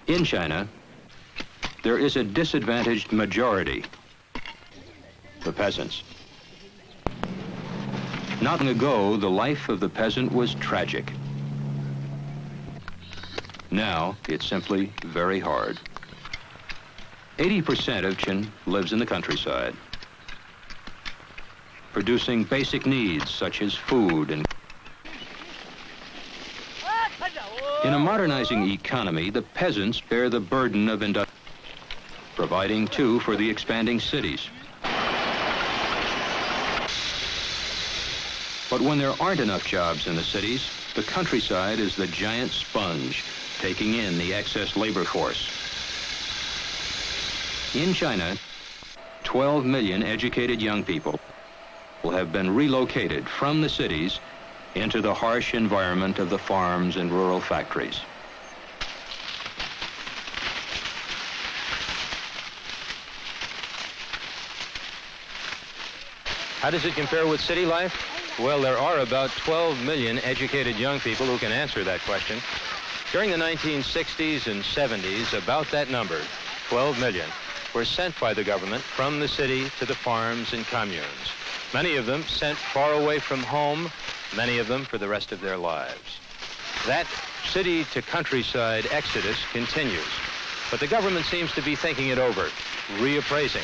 In China, there is a disadvantaged majority, the peasants. Not long ago, the life of the peasant was tragic. Now, it's simply very hard. 80% of China lives in the countryside, producing basic needs such as food and... In a modernizing economy, the peasants bear the burden of industry, providing too for the expanding cities. But when there aren't enough jobs in the cities, the countryside is the giant sponge, taking in the excess labor force. In China, 12 million educated young people will have been relocated from the cities into the harsh environment of the farms and rural factories. How does it compare with city life? Well, there are about 12 million educated young people who can answer that question. During the 1960s and 70s, about that number, 12 million, were sent by the government from the city to the farms and communes. Many of them sent far away from home, many of them for the rest of their lives. That city to countryside exodus continues, but the government seems to be thinking it over, reappraising it.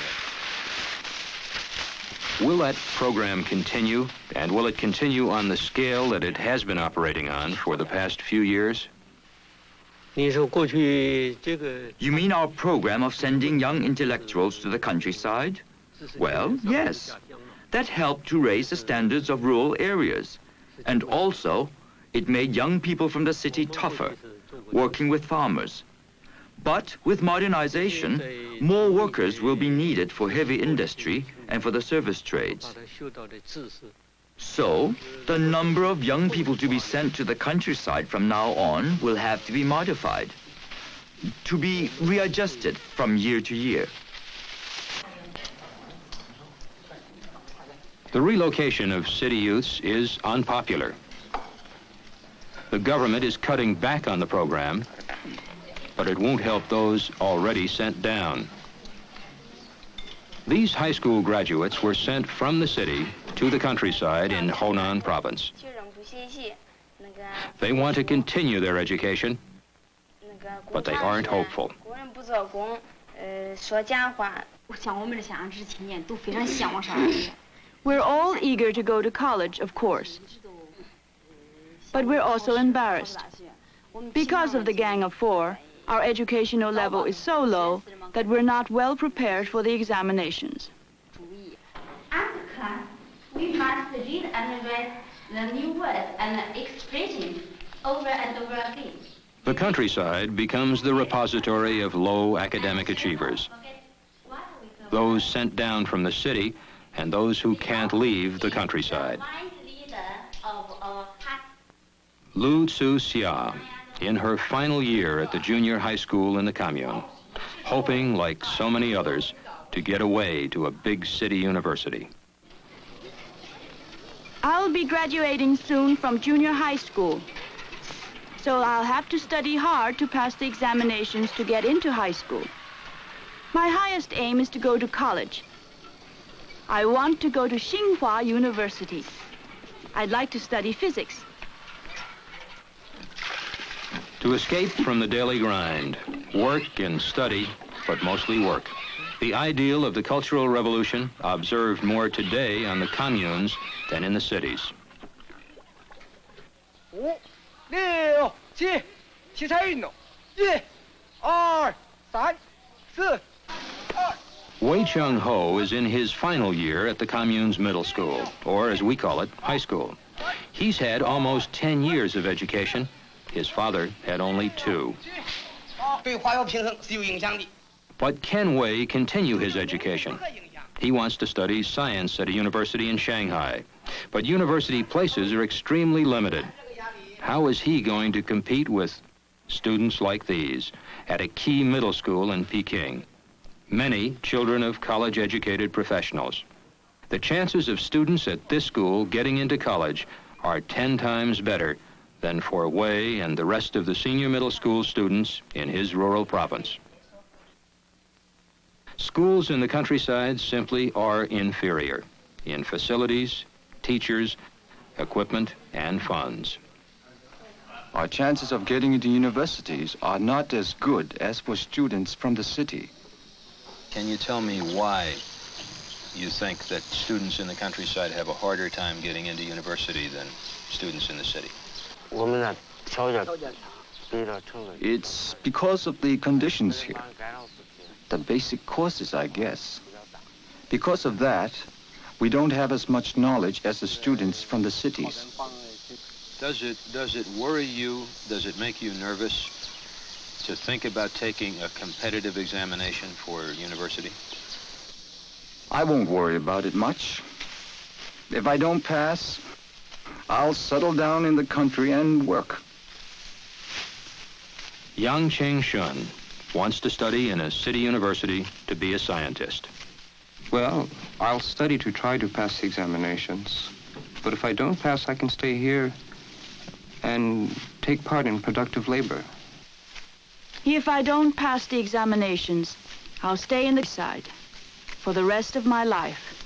Will that program continue, and will it continue on the scale that it has been operating on for the past few years? You mean our program of sending young intellectuals to the countryside? Well, yes. That helped to raise the standards of rural areas. And also, it made young people from the city tougher, working with farmers. But with modernization, more workers will be needed for heavy industry and for the service trades. So, the number of young people to be sent to the countryside from now on will have to be modified, to be readjusted from year to year. The relocation of city youths is unpopular. The government is cutting back on the program, but it won't help those already sent down. These high school graduates were sent from the city to the countryside in Honan province. They want to continue their education, but they aren't hopeful. We're all eager to go to college, of course. But we're also embarrassed. Because of the Gang of Four, our educational level is so low that we're not well prepared for the examinations. As a class, we must read and write the new words and expressions over and over again. The countryside becomes the repository of low academic achievers. Those sent down from the city and those who can't leave the countryside. Lu Tzu Xia, in her final year at the junior high school in the commune, hoping, like so many others, to get away to a big city university. I'll be graduating soon from junior high school, so I'll have to study hard to pass the examinations to get into high school. My highest aim is to go to college. I want to go to Tsinghua University. I'd like to study physics. To escape from the daily grind, work and study, but mostly work. The ideal of the Cultural Revolution observed more today on the communes than in the cities. Wei Chung-ho is in his final year at the commune's middle school, or as we call it, high school. He's had almost 10 years of education. His father had only 2. But can Wei continue his education? He wants to study science at a university in Shanghai, but university places are extremely limited. How is he going to compete with students like these at a key middle school in Peking? Many children of college-educated professionals. The chances of students at this school getting into college are 10 times better than for Wei and the rest of the senior middle school students in his rural province. Schools in the countryside simply are inferior in facilities, teachers, equipment, and funds. Our chances of getting into universities are not as good as for students from the city. Can you tell me why you think that students in the countryside have a harder time getting into university than students in the city? It's because of the conditions here. The basic courses, I guess. Because of that, we don't have as much knowledge as the students from the cities. Does it worry you, does it make you nervous to think about taking a competitive examination for university? I won't worry about it much. If I don't pass, I'll settle down in the country and work. Yang Cheng-shun wants to study in a city university to be a scientist. Well, I'll study to try to pass the examinations. But if I don't pass, I can stay here and take part in productive labor. If I don't pass the examinations, I'll stay in the side for the rest of my life.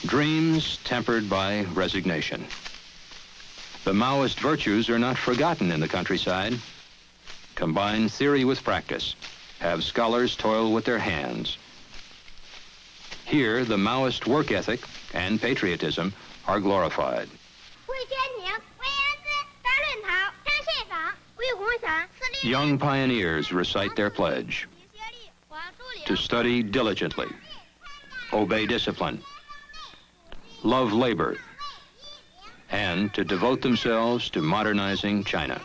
Dreams tempered by resignation. The Maoist virtues are not forgotten in the countryside. Combine theory with practice. Have scholars toil with their hands. Here, the Maoist work ethic and patriotism are glorified. Young pioneers recite their pledge to study diligently, obey discipline, love labor, and to devote themselves to modernizing China.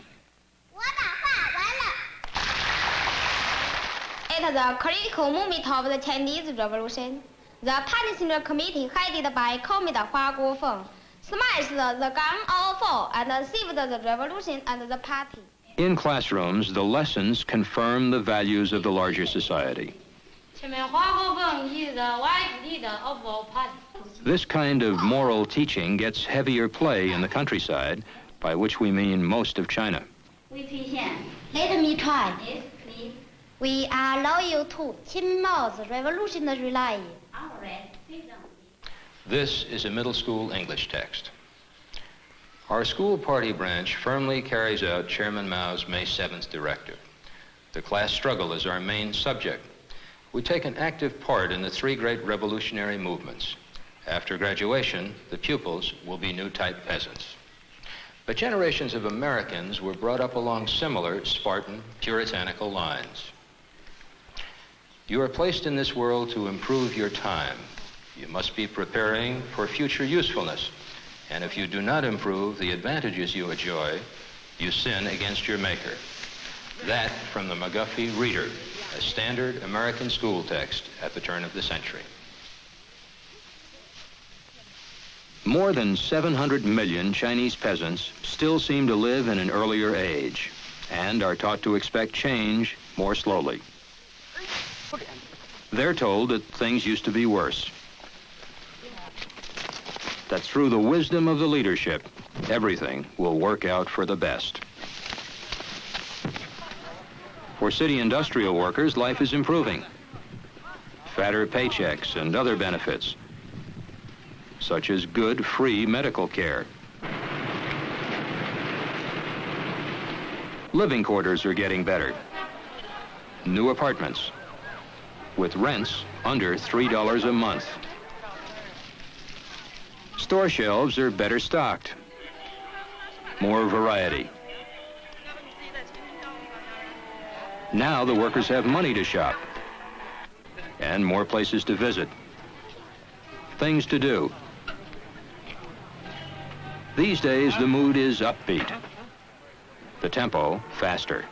It is a critical moment of the Chinese Revolution. The Parliamentary Committee headed by Commander Hua Guofeng smashed the gun all four and saved the revolution and the party. In classrooms, the lessons confirm the values of the larger society. This kind of moral teaching gets heavier play in the countryside, by which we mean most of China. Let me try. Yes, please. We are loyal to Qin Mao's revolutionary line. This is a middle school English text. Our school party branch firmly carries out Chairman Mao's May 7th directive. The class struggle is our main subject. We take an active part in the three great revolutionary movements. After graduation, the pupils will be new type peasants. But generations of Americans were brought up along similar Spartan, puritanical lines. You are placed in this world to improve your time. You must be preparing for future usefulness. And if you do not improve the advantages you enjoy, you sin against your maker. That from the McGuffey Reader, a standard American school text at the turn of the century. More than 700 million Chinese peasants still seem to live in an earlier age and are taught to expect change more slowly. They're told that things used to be worse. That through the wisdom of the leadership, everything will work out for the best. For city industrial workers, life is improving. Fatter paychecks and other benefits, such as good, free medical care. Living quarters are getting better. New apartments with rents under $3 a month. Store shelves are better stocked. More variety. Now the workers have money to shop and more places to visit. Things to do. These days, the mood is upbeat. The tempo faster.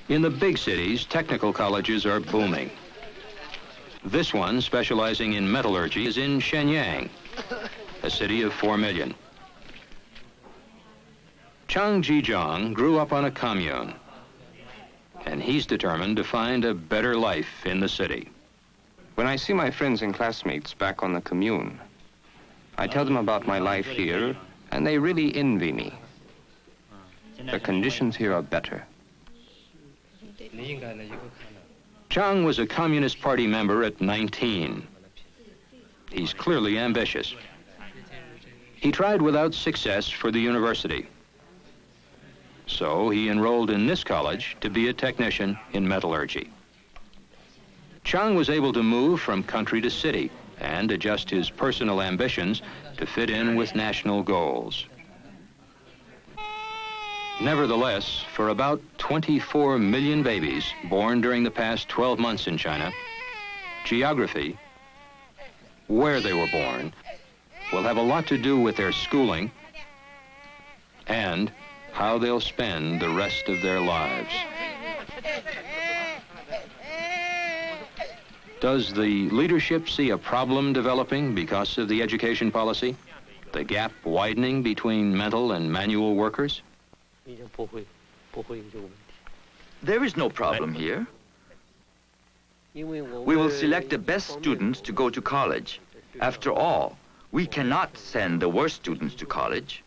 In the big cities, technical colleges are booming. This one, specializing in metallurgy, is in Shenyang, a city of 4 million. Chang Jizhong grew up on a commune, and he's determined to find a better life in the city. When I see my friends and classmates back on the commune, I tell them about my life here, and they really envy me. The conditions here are better. Chang was a Communist Party member at 19. He's clearly ambitious. He tried without success for the university. So he enrolled in this college to be a technician in metallurgy. Chang was able to move from country to city and adjust his personal ambitions to fit in with national goals. Nevertheless, for about 24 million babies born during the past 12 months in China, geography, where they were born, will have a lot to do with their schooling and how they'll spend the rest of their lives. Does the leadership see a problem developing because of the education policy? The gap widening between mental and manual workers? There is no problem here. We will select the best students to go to college. After all, we cannot send the worst students to college.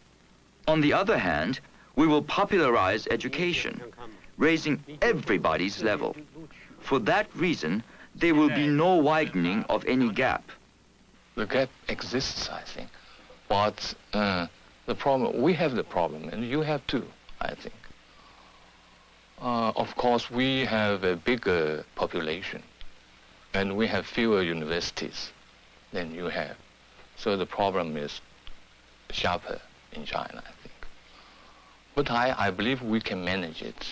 On the other hand, we will popularize education, raising everybody's level. For that reason, there will be no widening of any gap. The gap exists, I think. But the problem, we have the problem, and you have too, I think. Of course, we have a bigger population, and we have fewer universities than you have. So the problem is sharper in China, I think. But I believe we can manage it.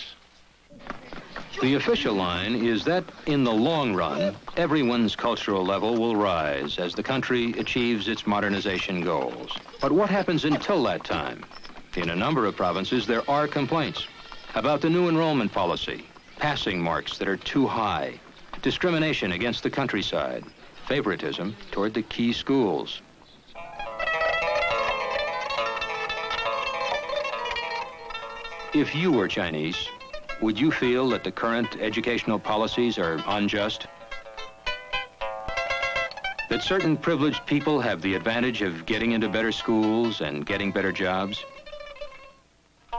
The official line is that in the long run, everyone's cultural level will rise as the country achieves its modernization goals. But what happens until that time? In a number of provinces, there are complaints about the new enrollment policy, passing marks that are too high, discrimination against the countryside, favoritism toward the key schools. If you were Chinese, would you feel that the current educational policies are unjust? That certain privileged people have the advantage of getting into better schools and getting better jobs?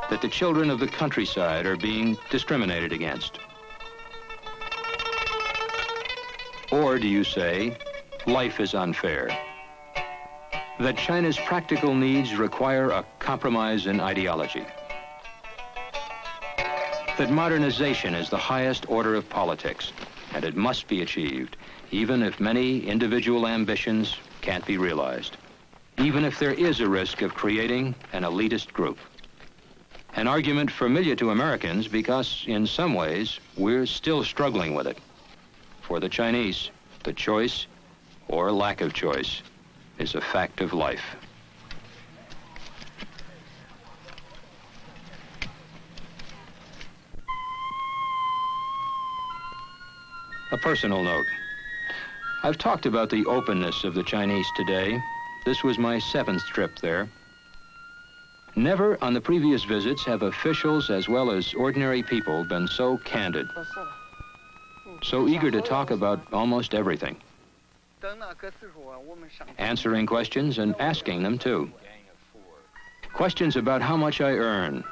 That the children of the countryside are being discriminated against? Or do you say, life is unfair? That China's practical needs require a compromise in ideology? That modernization is the highest order of politics, and it must be achieved, even if many individual ambitions can't be realized, even if there is a risk of creating an elitist group. An argument familiar to Americans because, in some ways, we're still struggling with it. For the Chinese, the choice, or lack of choice, is a fact of life. A personal note. I've talked about the openness of the Chinese today. This was my 7th trip there. Never on the previous visits have officials as well as ordinary people been so candid, so eager to talk about almost everything. Answering questions and asking them too. Questions about how much I earn.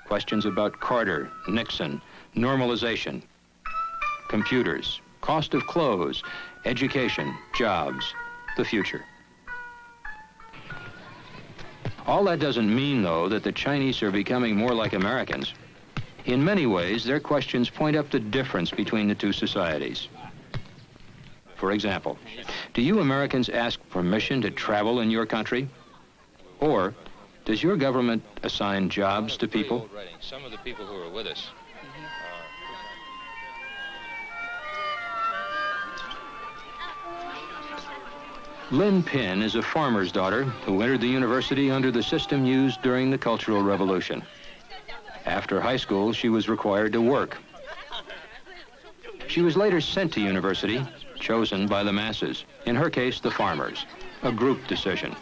Questions about Carter, Nixon, normalization, computers, cost of clothes, education, jobs, the future. All that doesn't mean, though, that the Chinese are becoming more like Americans. In many ways, their questions point up the difference between the two societies. For example, do you Americans ask permission to travel in your country? Or does your government assign jobs to people? Some of the people who are with us Lin Pin is a farmer's daughter who entered the university under the system used during the Cultural Revolution. After high school, she was required to work. She was later sent to university, chosen by the masses, in her case, the farmers, a group decision.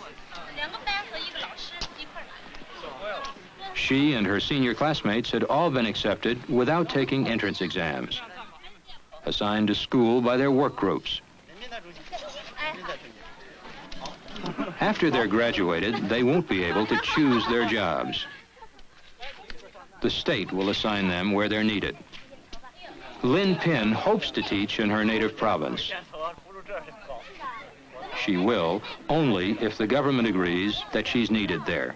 She and her senior classmates had all been accepted without taking entrance exams, assigned to school by their work groups. After they're graduated, they won't be able to choose their jobs. The state will assign them where they're needed. Lin Pin hopes to teach in her native province. She will only if the government agrees that she's needed there.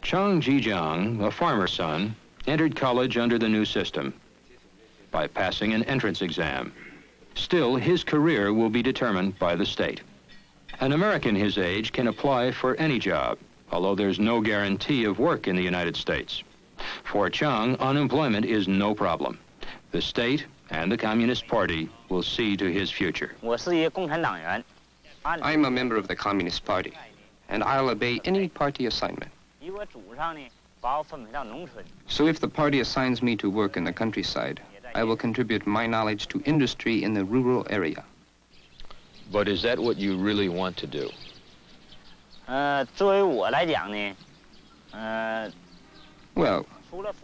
Chang Jijiang, a farmer's son, entered college under the new system by passing an entrance exam. Still, his career will be determined by the state. An American his age can apply for any job, although there's no guarantee of work in the United States. For Chang, unemployment is no problem. The state and the Communist Party will see to his future. I'm a member of the Communist Party, and I'll obey any party assignment. So if the party assigns me to work in the countryside, I will contribute my knowledge to industry in the rural area. But is that what you really want to do? Well,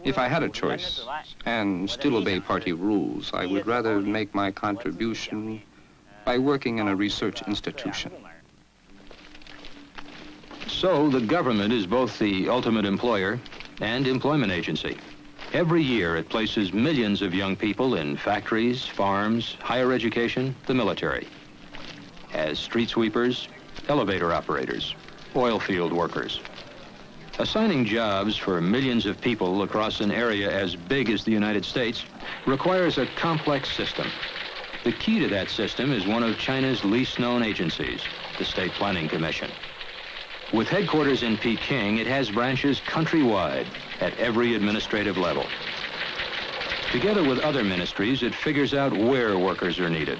if I had a choice and still obey party rules, I would rather make my contribution by working in a research institution. So the government is both the ultimate employer and employment agency. Every year it places millions of young people in factories, farms, higher education, the military, as street sweepers, elevator operators, oil field workers. Assigning jobs for millions of people across an area as big as the United States requires a complex system. The key to that system is one of China's least known agencies, the State Planning Commission. With headquarters in Peking, it has branches countrywide at every administrative level. Together with other ministries, it figures out where workers are needed.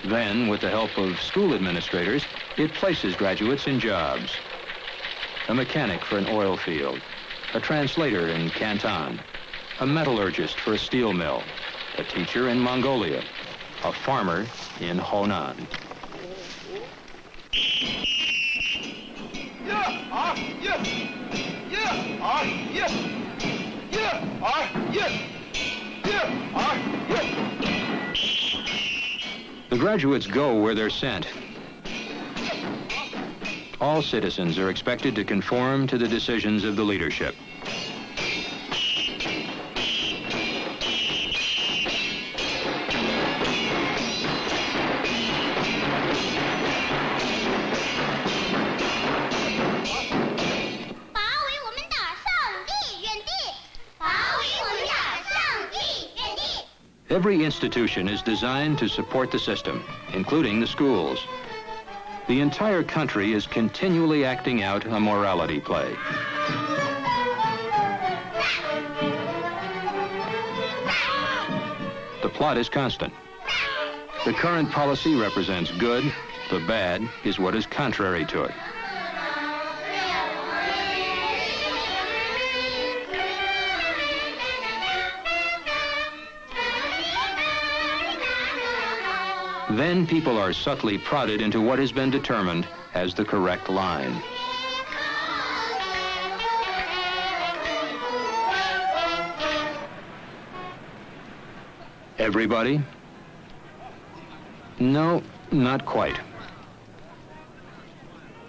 Then, with the help of school administrators, it places graduates in jobs. A mechanic for an oil field, a translator in Canton, a metallurgist for a steel mill, a teacher in Mongolia, a farmer in Honan. The graduates go where they're sent. All citizens are expected to conform to the decisions of the leadership. Every institution is designed to support the system, including the schools. The entire country is continually acting out a morality play. The plot is constant. The current policy represents good, the bad is what is contrary to it. Then people are subtly prodded into what has been determined as the correct line. Everybody? No, not quite.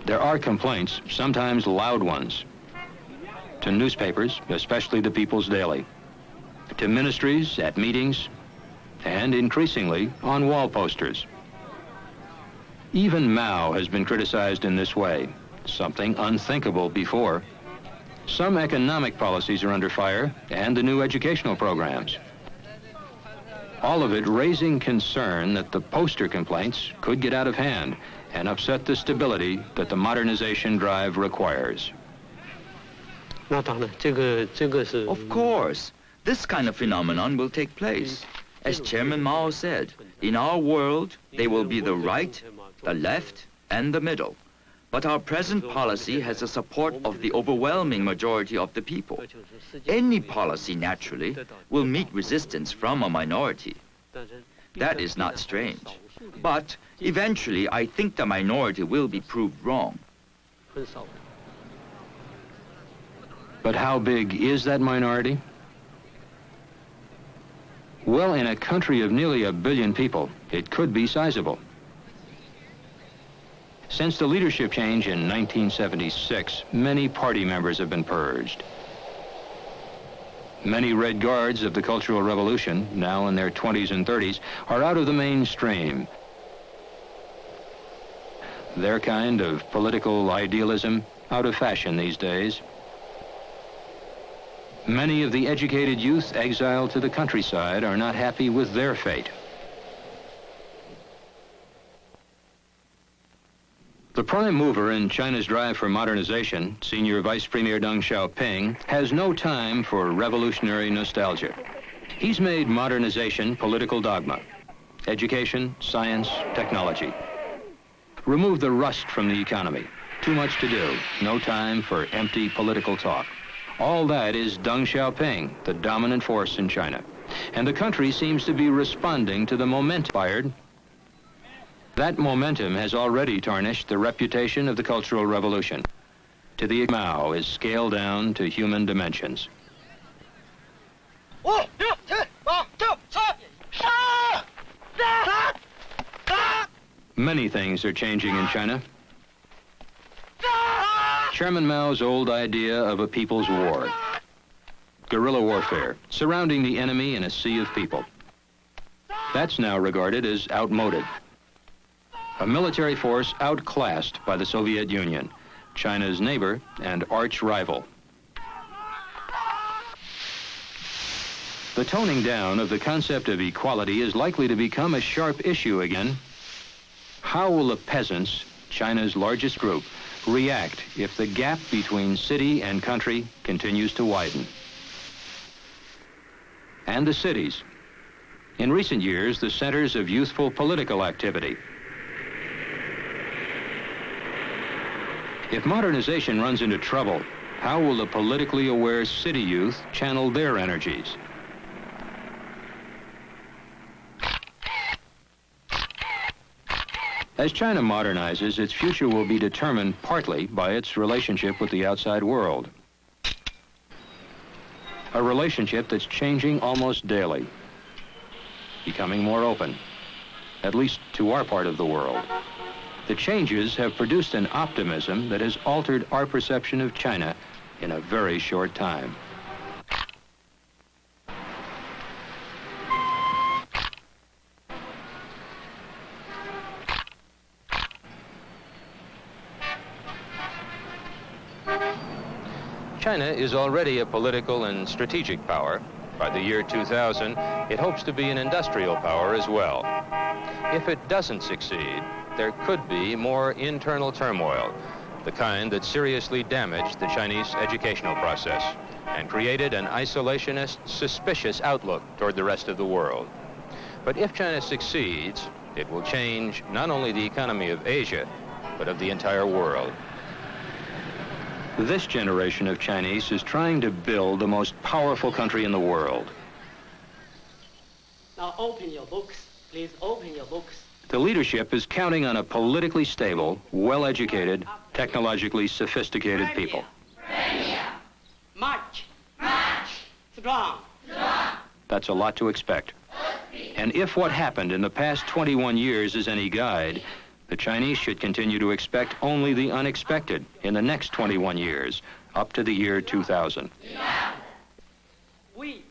There are complaints, sometimes loud ones, to newspapers, especially the People's Daily, to ministries at meetings, and increasingly on wall posters. Even Mao has been criticized in this way, something unthinkable before. Some economic policies are under fire, and the new educational programs. All of it raising concern that the poster complaints could get out of hand and upset the stability that the modernization drive requires. Of course, this kind of phenomenon will take place. As Chairman Mao said, in our world, they will be the right, the left, and the middle. But our present policy has the support of the overwhelming majority of the people. Any policy, naturally, will meet resistance from a minority. That is not strange. But eventually, I think the minority will be proved wrong. But how big is that minority? Well, in a country of nearly 1 billion people, it could be sizable. Since the leadership change in 1976, many party members have been purged. Many Red Guards of the Cultural Revolution, now in their 20s and 30s, are out of the mainstream. Their kind of political idealism out of fashion these days. Many of the educated youth exiled to the countryside are not happy with their fate. The prime mover in China's drive for modernization, Senior Vice Premier Deng Xiaoping, has no time for revolutionary nostalgia. He's made modernization political dogma. Education, science, technology. Remove the rust from the economy. Too much to do. No time for empty political talk. All that is Deng Xiaoping, the dominant force in China. And the country seems to be responding to the momentum fired. That momentum has already tarnished the reputation of the Cultural Revolution. To the Mao is scaled down to human dimensions. Many things are changing in China. Chairman Mao's old idea of a people's war. Guerrilla warfare, surrounding the enemy in a sea of people. That's now regarded as outmoded. A military force outclassed by the Soviet Union, China's neighbor and arch rival. The toning down of the concept of equality is likely to become a sharp issue again. How will the peasants, China's largest group, react if the gap between city and country continues to widen? And the cities. In recent years, the centers of youthful political activity. If modernization runs into trouble, how will the politically aware city youth channel their energies? As China modernizes, its future will be determined partly by its relationship with the outside world. A relationship that's changing almost daily, becoming more open, at least to our part of the world. The changes have produced an optimism that has altered our perception of China in a very short time. China is already a political and strategic power. By the year 2000, it hopes to be an industrial power as well. If it doesn't succeed, there could be more internal turmoil, the kind that seriously damaged the Chinese educational process and created an isolationist, suspicious outlook toward the rest of the world. But if China succeeds, it will change not only the economy of Asia, but of the entire world. This generation of Chinese is trying to build the most powerful country in the world. Now open your books. Please open your books. The leadership is counting on a politically stable, well-educated, technologically sophisticated people. March. March. Strong. Strong. That's a lot to expect. And if what happened in the past 21 years is any guide, the Chinese should continue to expect only the unexpected in the next 21 years, up to the year 2000. We.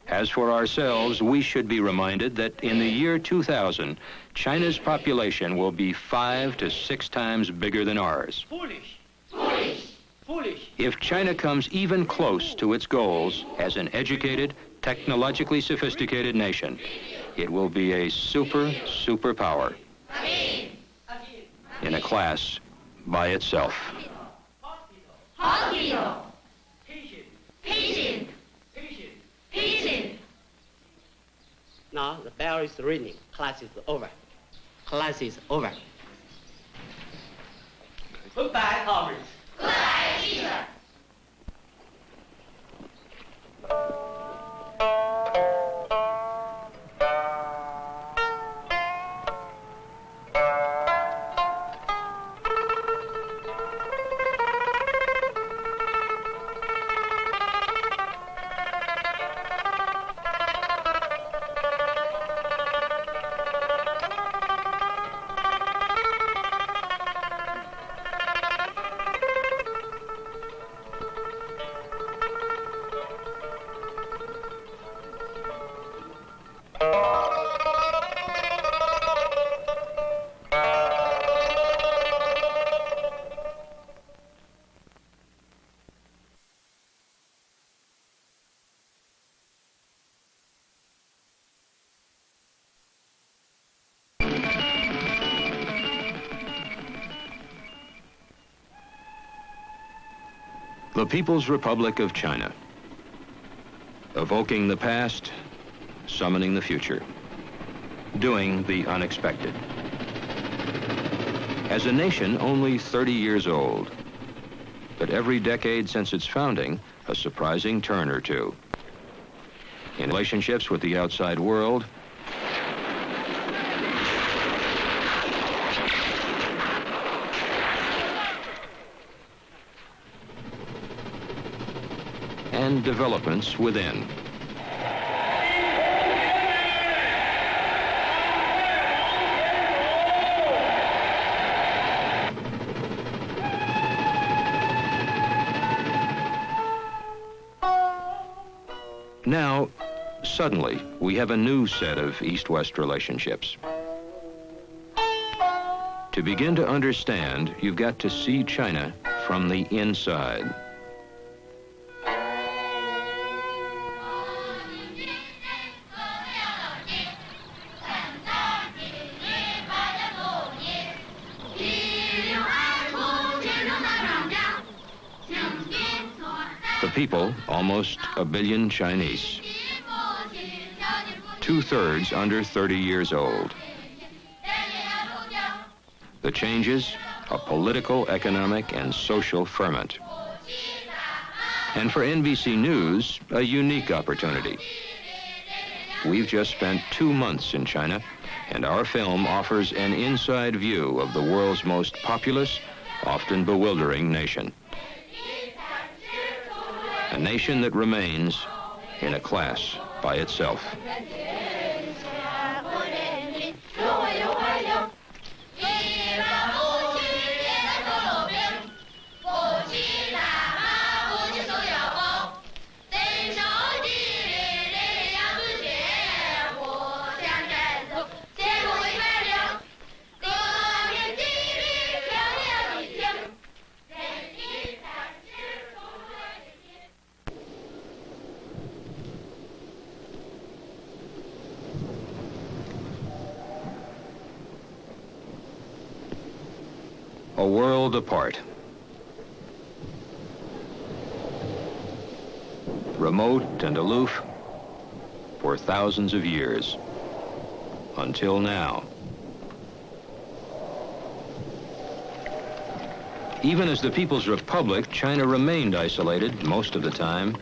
As for ourselves, we should be reminded that in the year 2000, China's population will be 5 to 6 times bigger than ours. Foolish. If China comes even close to its goals as an educated, technologically sophisticated nation, it will be a superpower in a class by itself. Hospital. Patient. Now the bell is ringing. Class is over. Class is over. Goodbye, comrades. Goodbye, teacher. The People's Republic of China, evoking the past, summoning the future, doing the unexpected. As a nation only 30 years old, but every decade since its founding, a surprising turn or two. In relationships with the outside world, and developments within. Now, suddenly, we have a new set of East-West relationships. To begin to understand, you've got to see China from the inside. The people, almost a billion Chinese. 2/3 under 30 years old. The changes, a political, economic, and social ferment. And for NBC News, a unique opportunity. We've just spent 2 months in China, and our film offers an inside view of the world's most populous, often bewildering nation. A nation that remains in a class by itself. A world apart. Remote and aloof for thousands of years. Until now. Even as the People's Republic, China remained isolated most of the time.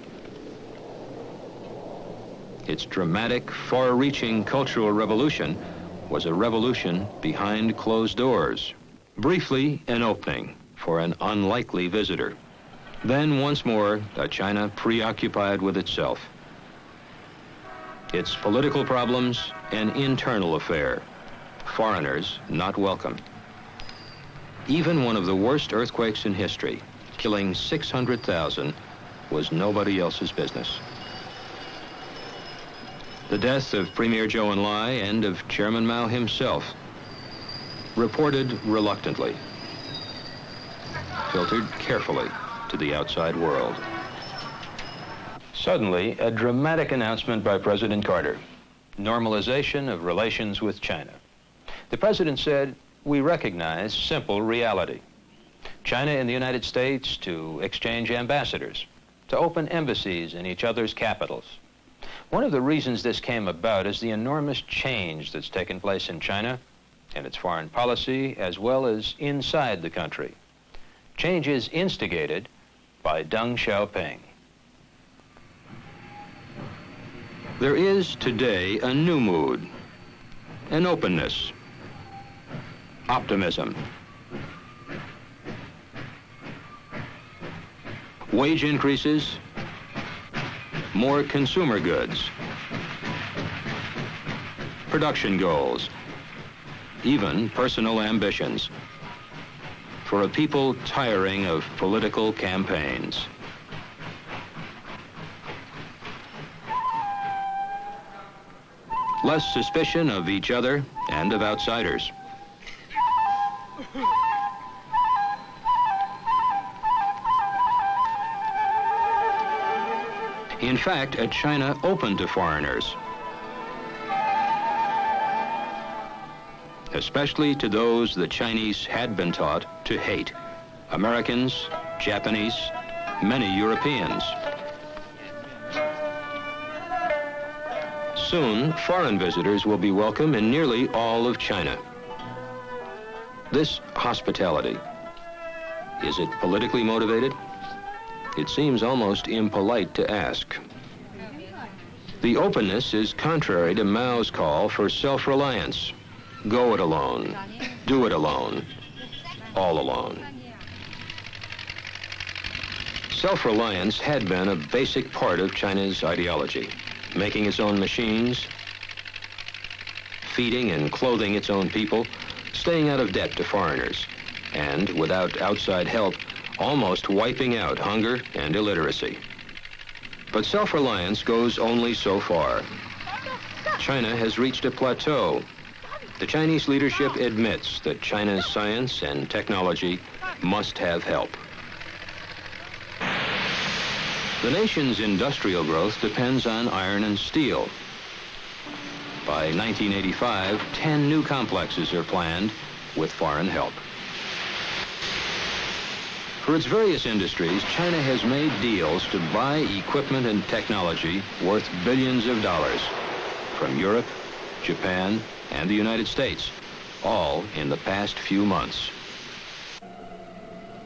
Its dramatic, far-reaching cultural revolution was a revolution behind closed doors. Briefly, an opening for an unlikely visitor. Then, once more, a China preoccupied with itself. Its political problems, an internal affair. Foreigners not welcome. Even one of the worst earthquakes in history, killing 600,000, was nobody else's business. The death of Premier Zhou Enlai and of Chairman Mao himself, reported reluctantly, filtered carefully to the outside world. Suddenly, a dramatic announcement by President Carter. Normalization of relations with China. The president said, "We recognize simple reality. China and the United States to exchange ambassadors, to open embassies in each other's capitals. One of the reasons this came about is the enormous change that's taken place in China and its foreign policy, as well as inside the country. Changes instigated by Deng Xiaoping." There is today a new mood, an openness, optimism. Wage increases, more consumer goods, production goals, even personal ambitions, for a people tiring of political campaigns. less suspicion of each other and of outsiders. In fact, a China open to foreigners, especially to those the Chinese had been taught to hate: Americans, Japanese, many Europeans. Soon, foreign visitors will be welcome in nearly all of China. This hospitality, is it politically motivated? It seems almost impolite to ask. The openness is contrary to Mao's call for self-reliance. Go it alone, do it alone, all alone. Self-reliance had been a basic part of China's ideology, making its own machines, feeding and clothing its own people, staying out of debt to foreigners, and without outside help, almost wiping out hunger and illiteracy. But self-reliance goes only so far. China has reached a plateau. The Chinese leadership admits that China's science and technology must have help. The nation's industrial growth depends on iron and steel. By 1985, 10 new complexes are planned with foreign help. For its various industries, China has made deals to buy equipment and technology worth billions of dollars from Europe, Japan, and the United States, all in the past few months.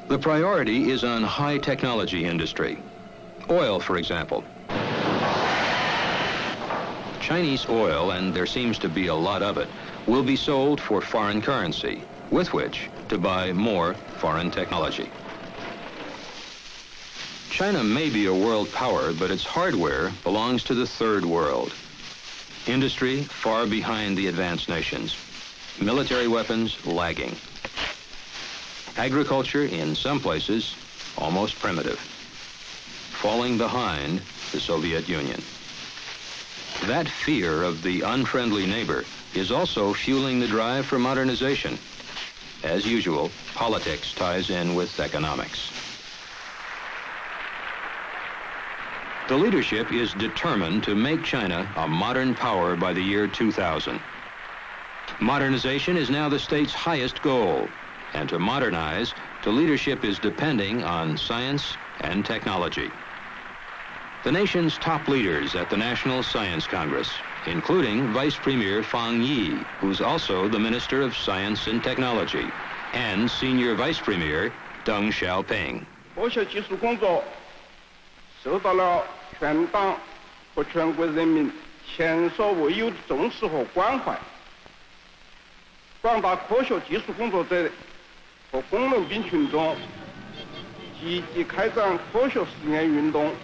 The priority is on high technology industry. Oil, for example. Chinese oil, and there seems to be a lot of it, will be sold for foreign currency, with which to buy more foreign technology. China may be a world power, but its hardware belongs to the third world. Industry far behind the advanced nations. Military weapons lagging. Agriculture, in some places, almost primitive. Falling behind the Soviet Union. That fear of the unfriendly neighbor is also fueling the drive for modernization. As usual, politics ties in with economics. The leadership is determined to make China a modern power by the year 2000. Modernization is now the state's highest goal, and to modernize, the leadership is depending on science and technology. The nation's top leaders at the National Science Congress, including Vice Premier Fang Yi, who's also the Minister of Science and Technology, and Senior Vice Premier Deng Xiaoping. 受到了全党和全国人民前所未有的重视和关怀。广大科学技术工作者和工农兵群众积极开展科学实验运动，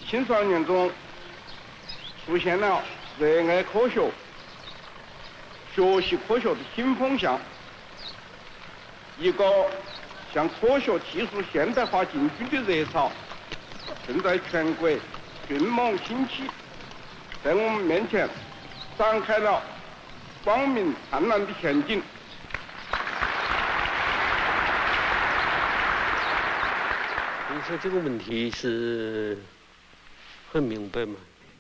青少年中出现了热爱科学、学习科学的新风向，一个向科学技术现代化进军的热潮正在全国迅猛兴起，在我们面前展开了光明灿烂的前景。你说这个问题是很明白吗？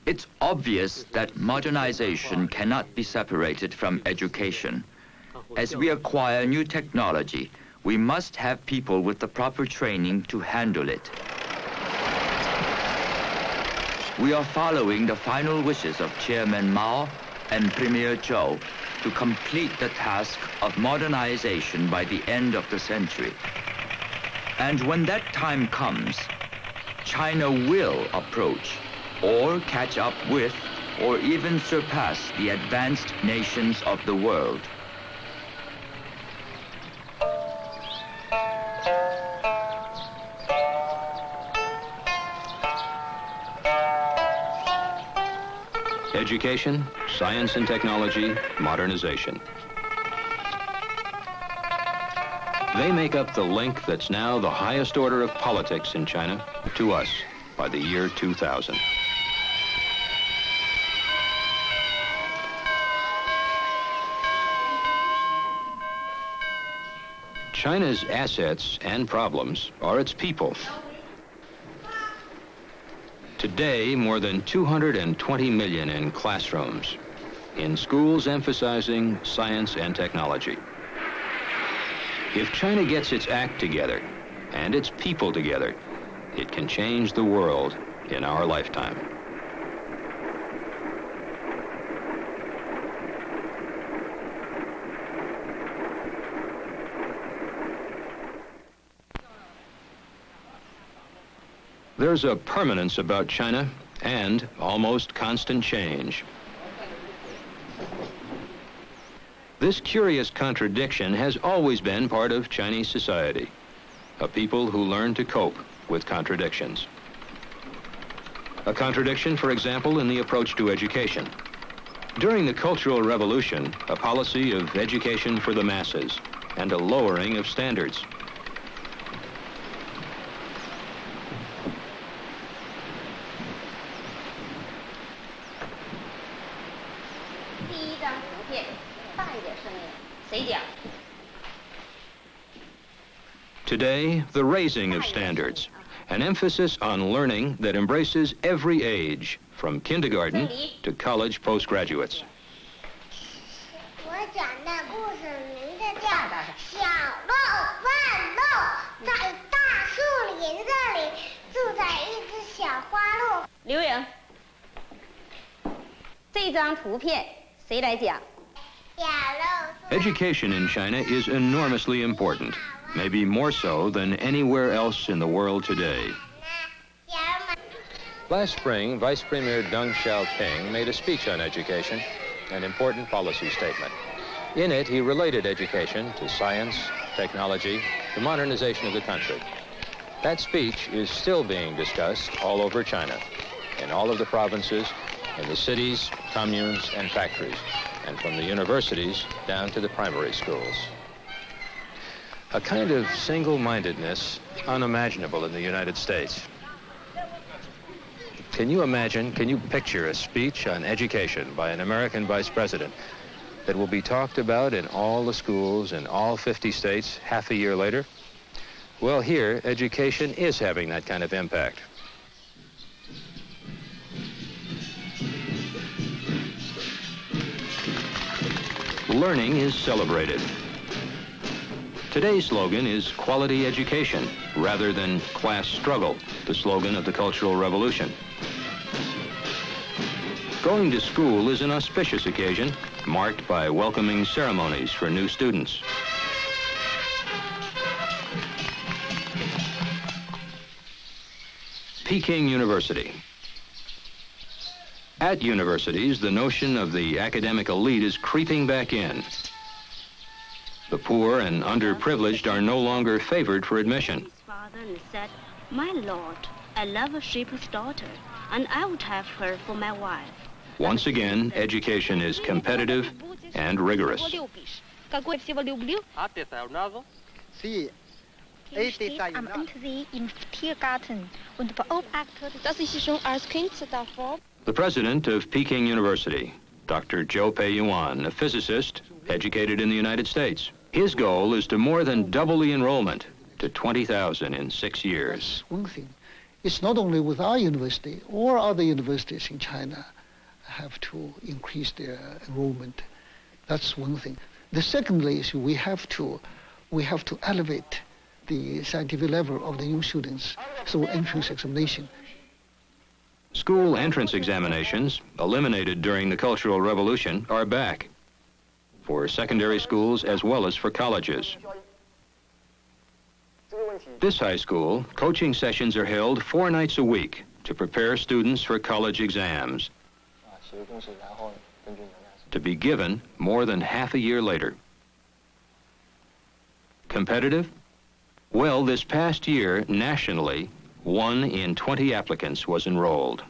It's obvious that modernization cannot be separated from education. As we acquire new technology, we must have people with the proper training to handle it. We are following the final wishes of Chairman Mao and Premier Zhou to complete the task of modernization by the end of the century. And when that time comes, China will approach or catch up with or even surpass the advanced nations of the world. Education, science and technology, modernization. They make up the link that's now the highest order of politics in China to us by the year 2000. China's assets and problems are its people. Today, more than 220 million in classrooms, in schools emphasizing science and technology. If China gets its act together and its people together, it can change the world in our lifetime. There's a permanence about China and almost constant change. This curious contradiction has always been part of Chinese society, a people who learn to cope with contradictions. A contradiction, for example, in the approach to education. During the Cultural Revolution, a policy of education for the masses and a lowering of standards. Today, the raising of standards, an emphasis on learning that embraces every age, from kindergarten to college postgraduates. Education in China is enormously important, maybe more so than anywhere else in the world today. Last spring, Vice Premier Deng Xiaoping made a speech on education, an important policy statement. In it, he related education to science, technology, the modernization of the country. That speech is still being discussed all over China, in all of the provinces, in the cities, communes, and factories, and from the universities down to the primary schools. A kind of single-mindedness unimaginable in the United States. Can you picture a speech on education by an American vice president that will be talked about in all the schools in all 50 states half a year later? Well, here, education is having that kind of impact. Learning is celebrated. Today's slogan is quality education rather than class struggle, the slogan of the Cultural Revolution. Going to school is an auspicious occasion marked by welcoming ceremonies for new students. Peking University. At universities, the notion of the academic elite is creeping back in. The poor and underprivileged are no longer favored for admission. His father said, "My lord, I love a shepherd's daughter, and I would have her for my wife." Once again, education is competitive and rigorous. The president of Peking University, Dr. Zhou Peiyuan, a physicist educated in the United States. His goal is to more than double the enrollment to 20,000 in 6 years. One thing, it's not only with our university, all other universities in China have to increase their enrollment. That's one thing. The secondly is we have to elevate the scientific level of the young students through entrance examination. School entrance examinations, eliminated during the Cultural Revolution, are back for secondary schools as well as for colleges. This high school, coaching sessions are held 4 nights a week to prepare students for college exams, to be given more than half a year later. Competitive? Well, this past year, nationally, 1 in 20 applicants was enrolled.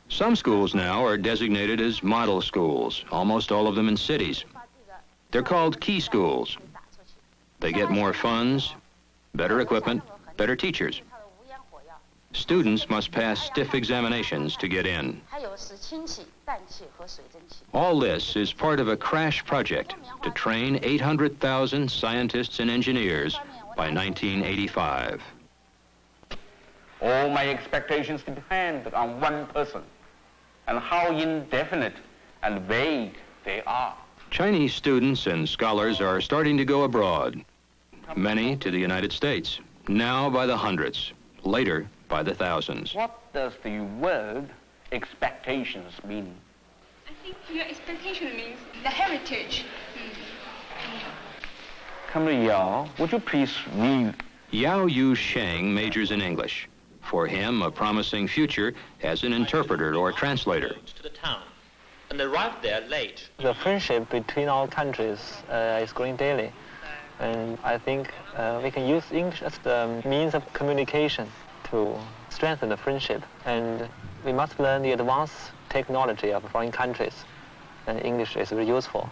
Some schools now are designated as model schools, almost all of them in cities. They're called key schools. They get more funds, better equipment, better teachers. Students must pass stiff examinations to get in. All this is part of a crash project to train 800,000 scientists and engineers by 1985. All my expectations depend on one person and how indefinite and vague they are. Chinese students and scholars are starting to go abroad, many to the United States, now by the hundreds, later by the thousands. What does the word expectations mean? I think your expectation means the heritage. Comrade Yao, would you please read? Yao Yu Sheng majors in English. For him, a promising future as an interpreter or translator. To the town and arrived there late. The friendship between our countries is growing daily. And I think we can use English as the means of communication to strengthen the friendship. And we must learn the advanced technology of foreign countries. And English is very useful.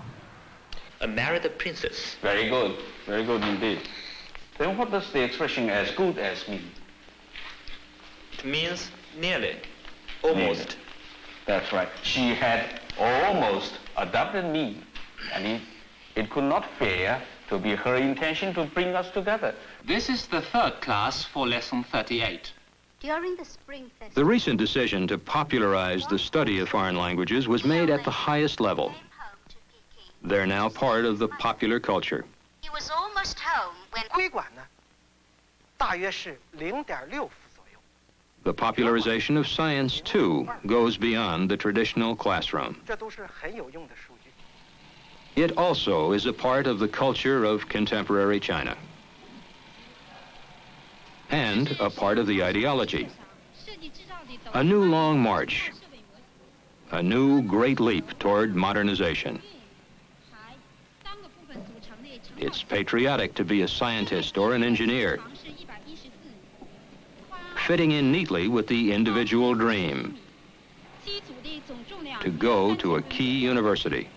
A married princess. Very good indeed. Then what does the expression as good as mean? It means nearly, almost. Nearly. That's right. She had almost adopted me, and it could not fail to be her intention to bring us together. This is the third class for lesson 38. During the spring festival. The recent decision to popularize the study of foreign languages was made at the highest level. They're now part of the popular culture. He was almost home when... The popularization of science, too, goes beyond the traditional classroom. It also is a part of the culture of contemporary China, and a part of the ideology. A new long march, a new great leap toward modernization. It's patriotic to be a scientist or an engineer, fitting in neatly with the individual dream to go to a key university.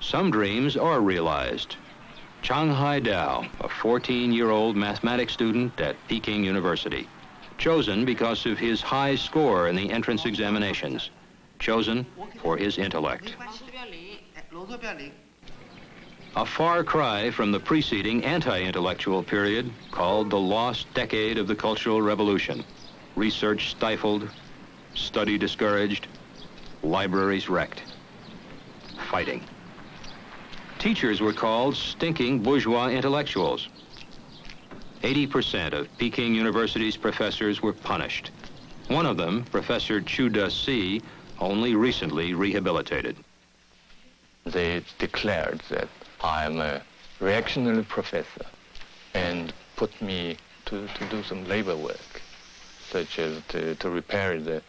Some dreams are realized. Chang Haidao, a 14-year-old mathematics student at Peking University, chosen because of his high score in the entrance examinations, chosen for his intellect. A far cry from the preceding anti-intellectual period called the lost decade of the Cultural Revolution. Research stifled, study discouraged, libraries wrecked. Fighting. Teachers were called stinking bourgeois intellectuals. 80% of Peking University's professors were punished. One of them, Professor Chu Da-si, only recently rehabilitated. They declared that I'm a reactionary professor and put me to do some labor work, such as to repair the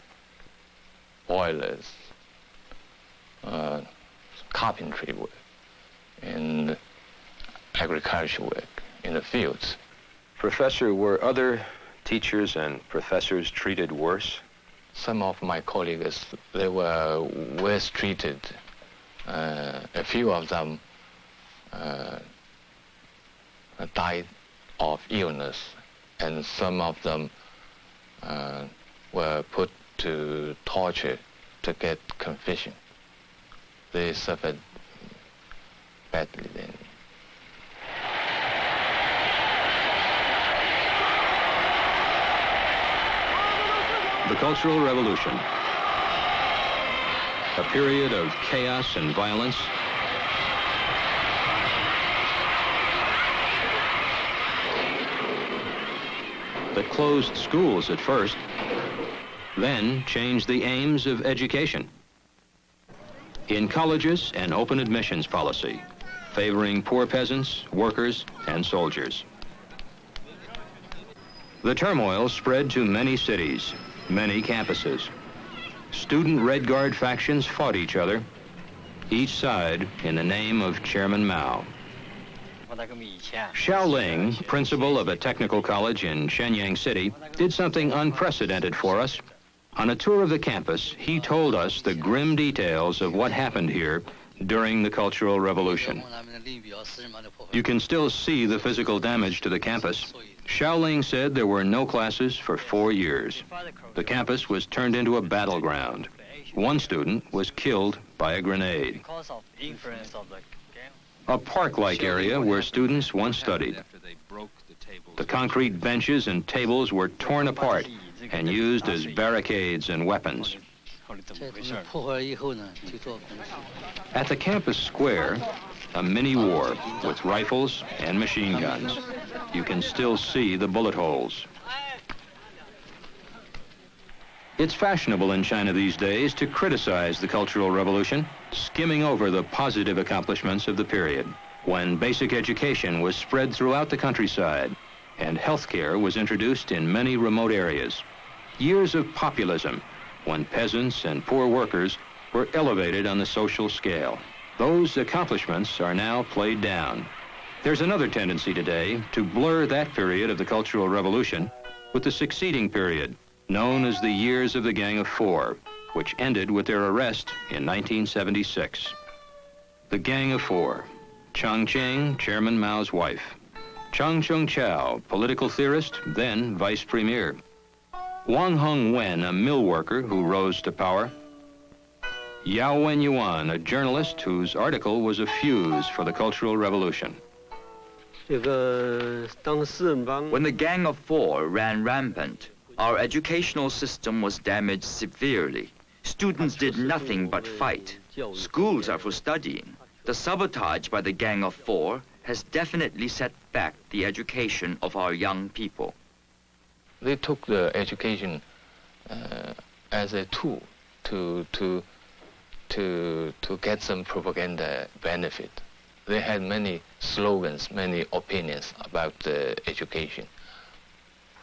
boilers, carpentry work, and agriculture work in the fields. Professor, were other teachers and professors treated worse? Some of my colleagues, they were worse treated. A few of them died of illness, and some of them were put to torture to get confession. They suffered badly then. The Cultural Revolution, a period of chaos and violence, that closed schools at first, then changed the aims of education. In colleges, an open admissions policy, favoring poor peasants, workers, and soldiers. The turmoil spread to many cities, many campuses. Student Red Guard factions fought each other, each side in the name of Chairman Mao. Xiao Ling, principal of a technical college in Shenyang City, did something unprecedented for us. On a tour of the campus, he told us the grim details of what happened here during the Cultural Revolution. You can still see the physical damage to the campus. Xiaoling said there were no classes for 4 years. The campus was turned into a battleground. One student was killed by a grenade. A park-like area where students once studied. The concrete benches and tables were torn apart and used as barricades and weapons. At the campus square, a mini-war with rifles and machine guns. You can still see the bullet holes. It's fashionable in China these days to criticize the Cultural Revolution, skimming over the positive accomplishments of the period, when basic education was spread throughout the countryside and healthcare was introduced in many remote areas. Years of populism, when peasants and poor workers were elevated on the social scale. Those accomplishments are now played down. There's another tendency today to blur that period of the Cultural Revolution with the succeeding period, known as the years of the Gang of Four, which ended with their arrest in 1976. The Gang of Four: Chang Cheng, Chairman Mao's wife; Chang Chung-chao, political theorist, then vice premier; Wang Heng-wen, a mill worker who rose to power; Yao Wen-yuan, a journalist whose article was a fuse for the Cultural Revolution. When the Gang of Four ran rampant, our educational system was damaged severely. Students did nothing but fight. Schools are for studying. The sabotage by the Gang of Four has definitely set back the education of our young people. They took the education as a tool to get some propaganda benefit. They had many slogans, many opinions about the education.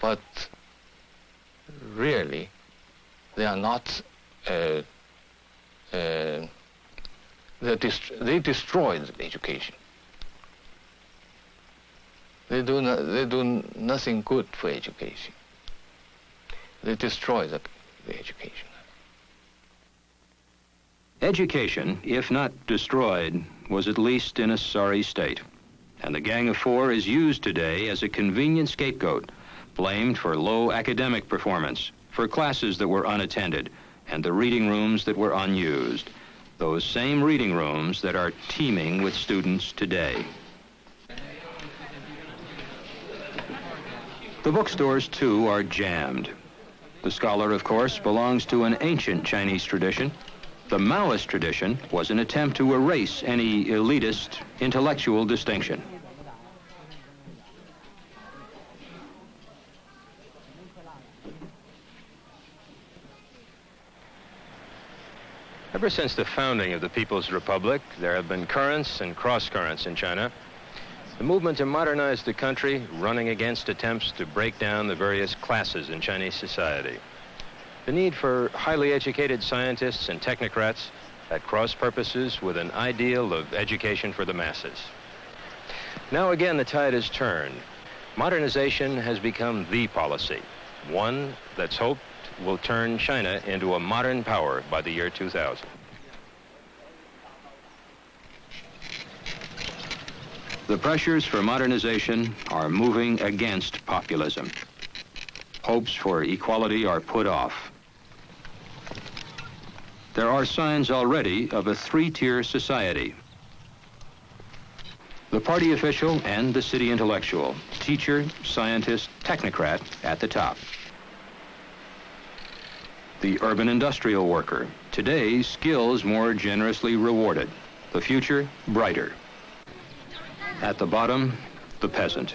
But really, they are not, they destroyed the education. They do nothing good for education. They destroy the education. Education, if not destroyed, was at least in a sorry state. And the Gang of Four is used today as a convenient scapegoat, blamed for low academic performance, for classes that were unattended, and the reading rooms that were unused. Those same reading rooms that are teeming with students today. The bookstores, too, are jammed. The scholar, of course, belongs to an ancient Chinese tradition. The Maoist tradition was an attempt to erase any elitist intellectual distinction. Ever since the founding of the People's Republic, there have been currents and cross-currents in China. The movement to modernize the country, running against attempts to break down the various classes in Chinese society. The need for highly educated scientists and technocrats at cross purposes with an ideal of education for the masses. Now again, the tide has turned. Modernization has become the policy, one that's hoped will turn China into a modern power by the year 2000. The pressures for modernization are moving against populism. Hopes for equality are put off. There are signs already of a three-tier society. The party official and the city intellectual, teacher, scientist, technocrat at the top. The urban industrial worker, today skills more generously rewarded, the future brighter. At the bottom, the peasant.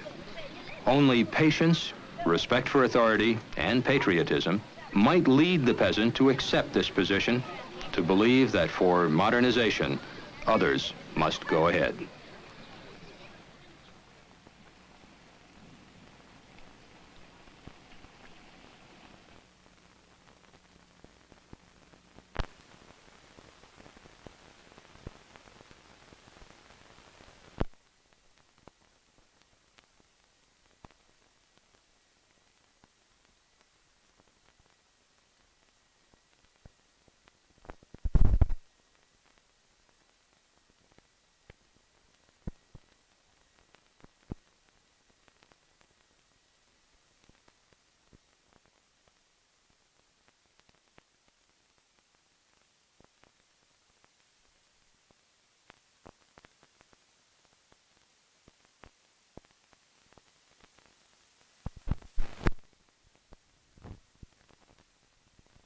Only patience, respect for authority, and patriotism might lead the peasant to accept this position, to believe that for modernization, others must go ahead.